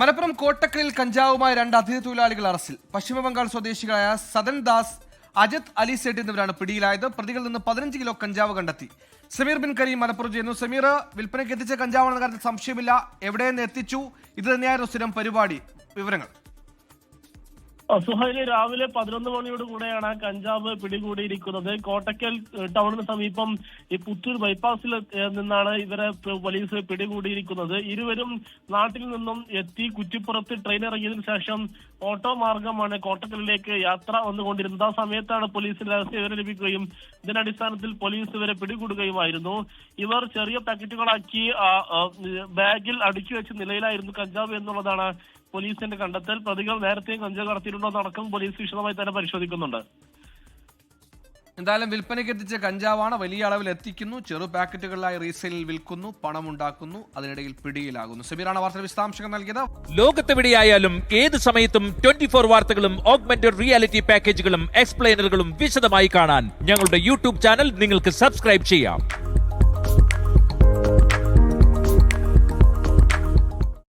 മലപ്പുറം കോട്ടക്കലിൽ കഞ്ചാവുമായി രണ്ട് അതിഥി തൊഴിലാളികൾ അറസ്റ്റിൽ. പശ്ചിമബംഗാൾ സ്വദേശികളായ സദൻ ദാസ്, അജത് അലി സേഠ് എന്നിവരാണ് പിടിയിലായത്. പ്രതികളിൽ നിന്ന് 15 കിലോ കഞ്ചാവ് കണ്ടെത്തി. സമീർ ബിൻ കരീം മലപ്പുറം ചെയ്യുന്നു. സമീർ, വിൽപ്പനയ്ക്ക് എത്തിച്ച കഞ്ചാവാണെന്ന കാര്യത്തിൽ സംശയമില്ല. എവിടെ നിന്ന് എത്തിച്ചു? ഇത് തന്നെയായിരുന്നു സ്ഥിരം പരിപാടി. വിവരങ്ങൾ. സുഹൈല്, രാവിലെ 11 മണിയോട് കൂടെയാണ് കഞ്ചാവ് പിടികൂടിയിരിക്കുന്നത്. കോട്ടക്കൽ ടൗണിന് സമീപം ഈ പുത്തൂർ ബൈപ്പാസിൽ നിന്നാണ് ഇവരെ പോലീസ് പിടികൂടിയിരിക്കുന്നത്. ഇരുവരും നാട്ടിൽ നിന്നും എത്തി കുറ്റിപ്പുറത്ത് ട്രെയിൻ ഇറങ്ങിയതിനു ശേഷം ഓട്ടോ മാർഗമാണ് കോട്ടക്കലിലേക്ക് യാത്ര വന്നുകൊണ്ടിരുന്നത്. ആ സമയത്താണ് പോലീസിന് രഹസ്യ വിവരം ലഭിക്കുകയും ഇതിനടിസ്ഥാനത്തിൽ പോലീസ് ഇവരെ പിടികൂടുകയുമായിരുന്നു. ഇവർ ചെറിയ പാക്കറ്റുകളാക്കി ബാഗിൽ അടുക്കി വെച്ച നിലയിലായിരുന്നു കഞ്ചാവ് എന്നുള്ളതാണ് പോലീസിന്റെ കണ്ടെത്തൽ. പ്രതികൾ നേരത്തെ കഞ്ചാവ് കടത്തിയിട്ടുണ്ടോ എന്നടക്കം പോലീസ് വിശദമായി തന്നെ പരിശോധിക്കുന്നുണ്ട്. എന്തായാലും വിൽപ്പനയ്ക്ക് എത്തിച്ച കഞ്ചാവാണ്. വലിയ അളവിൽ എത്തിക്കുന്നു, ചെറു പാക്കറ്റുകളിലായി റീസെയിലിൽ വിൽക്കുന്നു, പണമുണ്ടാക്കുന്നു, അതിനിടയിൽ പിടിയിലാകുന്നു. സമീറാണ് വാർത്തയുടെ വിശദാംശങ്ങൾ നൽകിയത്. ലോകത്തെവിടെയായാലും ഏത് സമയത്തും 24 വാർത്തകളും ഓഗ്മെന്റഡ് റിയാലിറ്റി പാക്കേജുകളും എക്സ്പ്ലെയിനറുകളും വിശദമായി കാണാൻ ഞങ്ങളുടെ യൂട്യൂബ് ചാനൽ നിങ്ങൾക്ക് സബ്സ്ക്രൈബ് ചെയ്യാം.